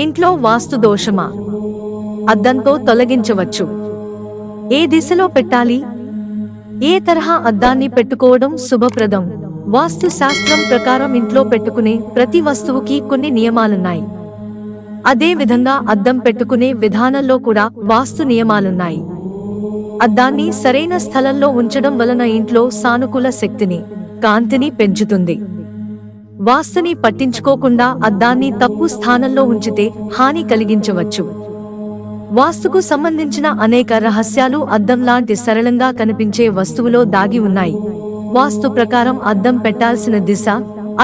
ఇంట్లో వాస్తు దోషమా? అద్దంతో తొలగించవచ్చు. ఏ దిశలో పెట్టాలి? ఏ తరహా అద్దాన్ని పెట్టుకోవడం శుభప్రదం? వాస్తు శాస్త్రం ప్రకారం ఇంట్లో పెట్టుకునే ప్రతి వస్తువుకి కొన్ని నియమాలున్నాయి. అదే విధంగా అద్దం పెట్టుకునే విధానంలో కూడా వాస్తు నియమాలున్నాయి. అద్దాన్ని సరైన స్థలంలో ఉంచడం వలన ఇంట్లో సానుకూల శక్తిని, కాంతిని పెంచుతుంది. వాస్తుని పట్టించుకోకుండా అద్దాన్ని తప్పు స్థానంలో ఉంచితే హాని కలిగించవచ్చు. వాస్తుకు సంబంధించిన అనేక రహస్యాలు అద్దం లాంటి సరళంగా కనిపించే వస్తువులో దాగి ఉన్నాయి. వాస్తు ప్రకారం అద్దం పెట్టాల్సిన దిశ,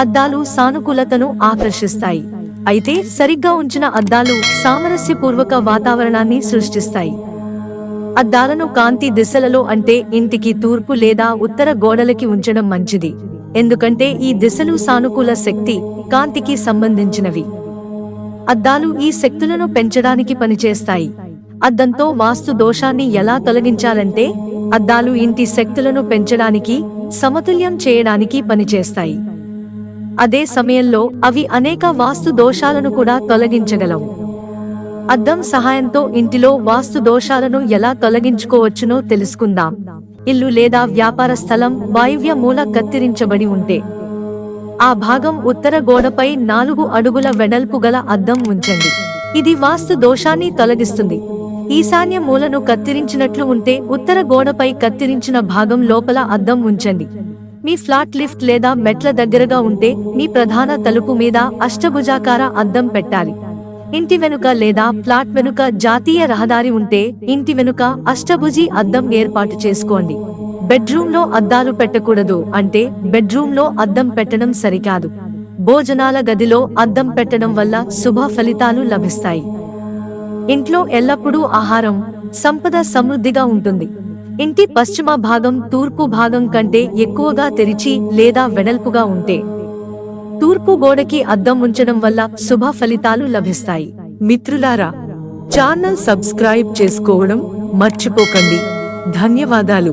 అద్దాలు సానుకూలతను ఆకర్షిస్తాయి. అయితే సరిగ్గా ఉంచిన అద్దాలు సామరస్యపూర్వక వాతావరణాన్ని సృష్టిస్తాయి. అద్దాలను కాంతి దిశలలో అంటే ఇంటికి తూర్పు లేదా ఉత్తర గోడలకి ఉంచడం మంచిది. ఎందుకంటే ఈ దిశలు సానుకూల శక్తి, కాంతికి సంబంధించినవి. అద్దాలు ఈ శక్తులను పెంచడానికి పనిచేస్తాయి. అద్దంతో వాస్తు దోషాన్ని ఎలా తొలగించాలంటే, అద్దాలు ఇంటి శక్తులను పెంచడానికి, సమతుల్యం చేయడానికి పనిచేస్తాయి. అదే సమయంలో అవి అనేక వాస్తు దోషాలను కూడా తొలగించగలవు. అద్దం సహాయంతో ఇంటిలో వాస్తు దోషాలను ఎలా తొలగించుకోవచ్చునో తెలుసుకుందాం. ఇల్లు లేదా వ్యాపార స్థలం వాయువ్య మూల కత్తిరించబడి ఉంటే, ఆ భాగం ఉత్తర గోడపై 4 అడుగుల వెడల్పు గల అద్దం ఉంచండి. ఇది వాస్తు దోషాన్ని తొలగిస్తుంది. ఈశాన్య మూలను కత్తిరించినట్లు ఉంటే ఉత్తర గోడపై కత్తిరించిన భాగం లోపల అద్దం ఉంచండి. మీ ఫ్లాట్ లిఫ్ట్ లేదా మెట్ల దగ్గరగా ఉంటే మీ ప్రధాన తలుపు మీద అష్టభుజాకార అద్దం పెట్టాలి. ఇంటి వెనుక లేదా ఫ్లాట్ వెనుక జాతీయ రహదారి ఉంటే ఇంటి వెనుక అష్టభుజి అద్దం ఏర్పాటు చేసుకోండి. బెడ్రూమ్ లో అద్దాలు పెట్టకూడదు అంటే బెడ్రూమ్ లో అద్దం పెట్టడం సరికాదు. భోజనాల గదిలో అద్దం పెట్టడం వల్ల శుభ ఫలితాలు లభిస్తాయి. ఇంట్లో ఎల్లప్పుడూ ఆహారం, సంపద సమృద్ధిగా ఉంటుంది. ఇంటి పశ్చిమ భాగం తూర్పు భాగం కంటే ఎక్కువగా తెరిచి లేదా వెడల్పుగా ఉంటే, తూర్పు గోడకి అద్దం ఉంచడం వల్ల శుభ ఫలితాలు లభిస్తాయి. మిత్రులారా, ఛానల్ సబ్స్క్రైబ్ చేసుకోవడం మర్చిపోకండి. ధన్యవాదాలు.